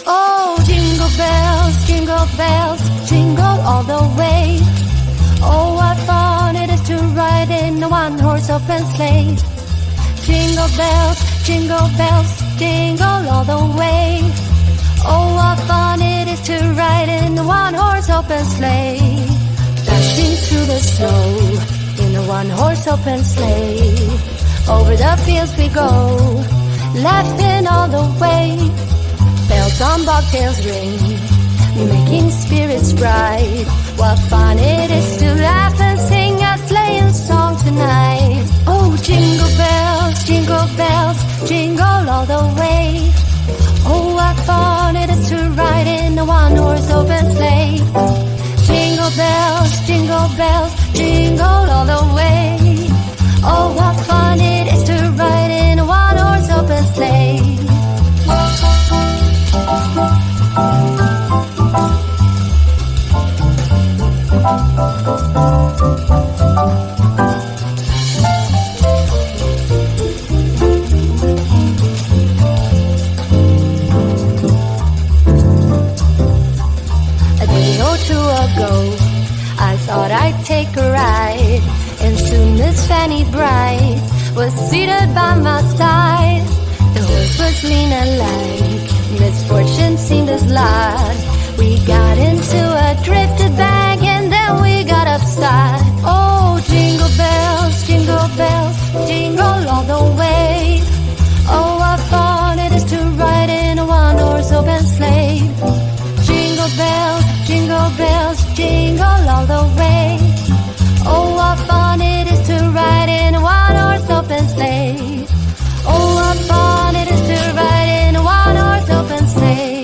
Oh, jingle bells, jingle all the way. Oh, what fun it is to ride in a one-horse open sleigh. Jingle bells, jingle all the way. Oh, what fun it is to ride in a one-horse open sleigh. Dashing through the snow in a one-horse open sleigh. Over the fields we go, laughing all the way. Bells on bobtails ring, making spirits bright. What fun it is to laugh and sing a sleighing song tonight. Oh, jingle bells, jingle all the way. Oh, what fun it is to ride in a one-horse open sleigh. Jingle bells, jingle all the way. Oh, what fun it is to ride in a one-horse open sleigh. A day or two ago, I thought I'd take a ride, and soon Miss Fanny Bright was seated by my side. The horse was lean and lank, misfortune seemed his lot. We got into a drifted bag and then we got upside. Oh, jingle bells, jingle all the way. Oh, what fun it is to ride in a one-horse open sleigh. Jingle bells, jingle all the way. Oh, what fun it is to ride in a one-horse open sleigh. Oh, what fun it is to ride in a one-horse open sleigh.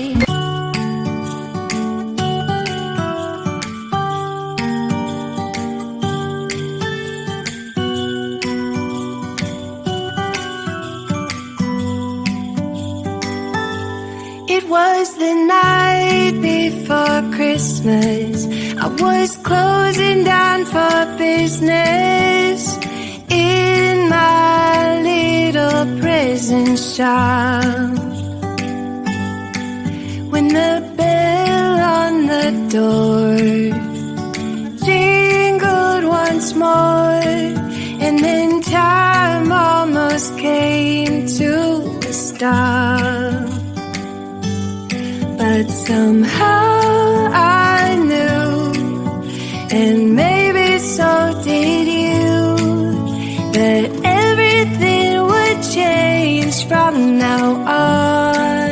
It was the night before Christmas. I was closing down for business in my little present shop, when the bell on the door jingled once more, and then time almost came to a stop. But somehow I knew, and maybe so did you, that everything would change from now on.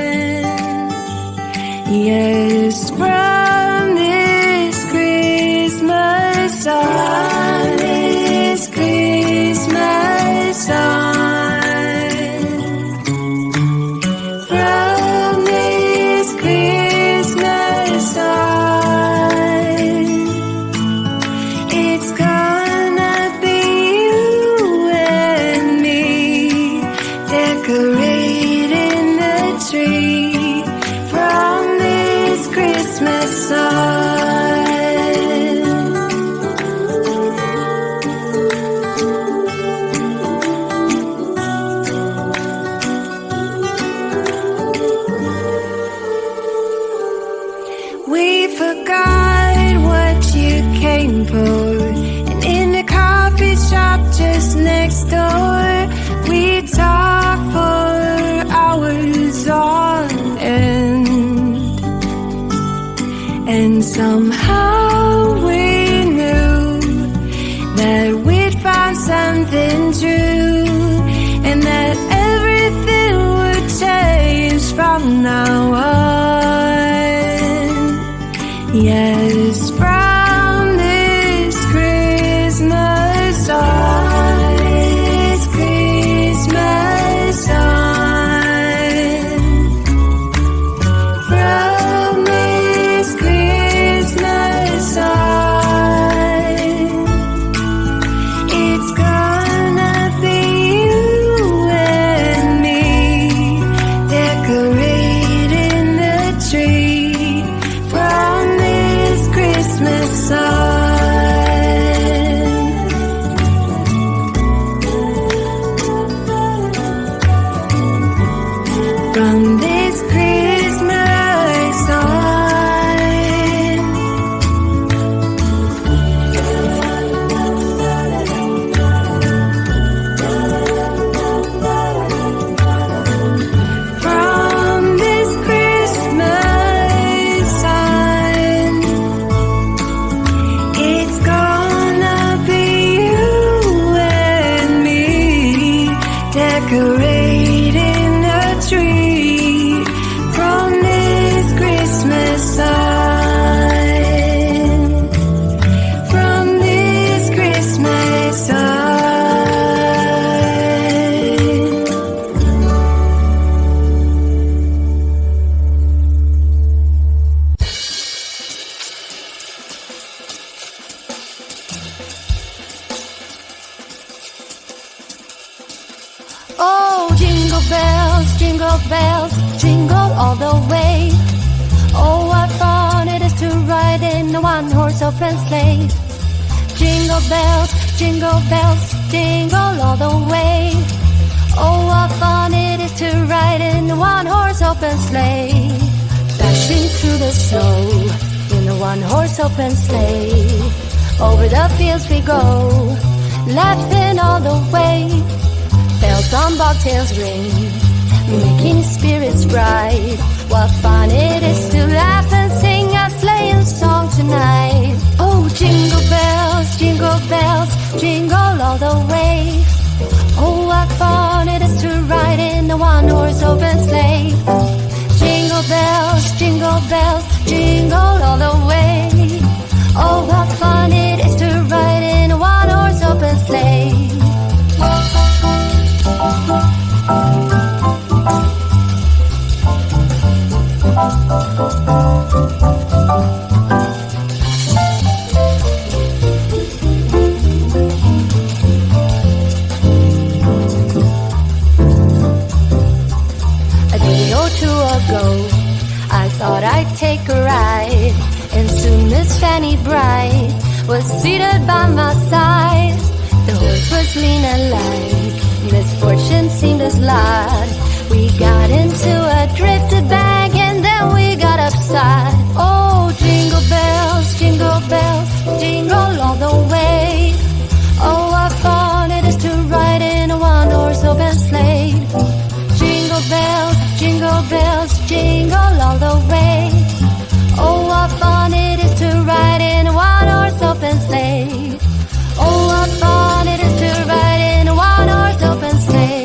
Yes, from this Christmas on, this Christmas on. Next door, we talk for hours on end, and somehow we knew that we'd found something true, and that everything would change from now on. Yes, from this Christmas on. From this Christmas jingle all the way. Oh, what fun it is to ride in a one-horse open sleigh. Jingle bells, jingle all the way. Oh, what fun it is to ride in a one-horse open sleigh. Dashing through the snow in a one-horse open sleigh. Over the fields we go, laughing all the way. Bells on bobtails ring, making spirits bright. What fun it is to laugh and sing a sleighing song tonight. Oh, jingle bells, jingle all the way. Oh, what fun it is to ride in a one-horse open sleigh. Jingle bells, jingle all the way. Oh, what fun it is to ride in a one-horse open sleigh. A day or two ago, I thought I'd take a ride, and soon Miss Fanny Bright was seated by my side. The horse was lean and light, misfortune seemed as lot. We got into a drifted bag and then we got upside. Oh, jingle bells, jingle all the way. Oh, what fun it is to ride in a one-horse open sleigh. Jingle bells, jingle all the way. Oh, what fun it is to ride in a one-horse open sleigh. Oh, what fun it is to ride in a one-horse open sleigh.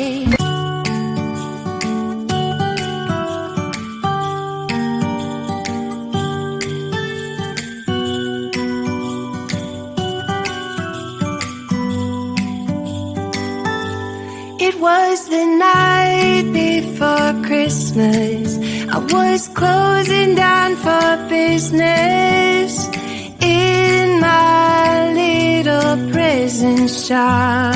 It was the night before Christmas. I was closing down for business in my little present shop,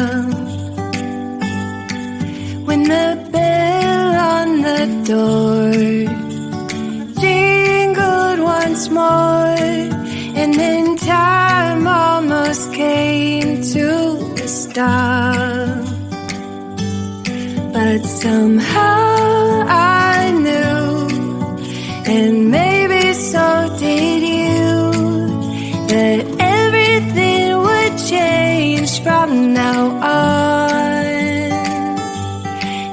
when the bell on the door jingled once more, and then time almost came to a stop. But somehow I knew, and maybe so did you, that everything would change from now on.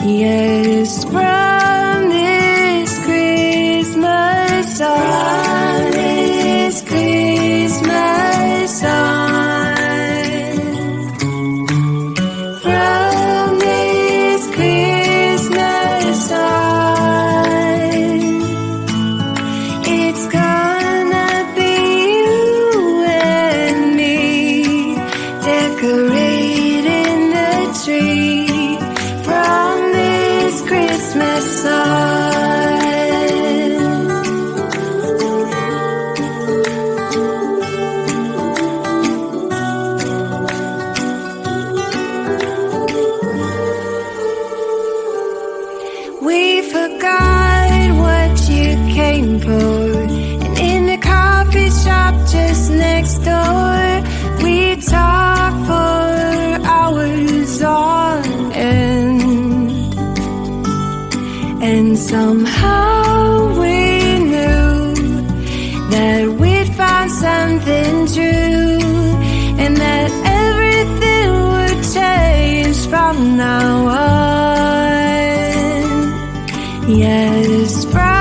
Yes, from this Christmas on, from this Christmas on. We forgot what you came for, and in the coffee shop just next door, we talked for hours on end. And somehow we knew that we'd found something true, and that everything would change from now on. Yes, from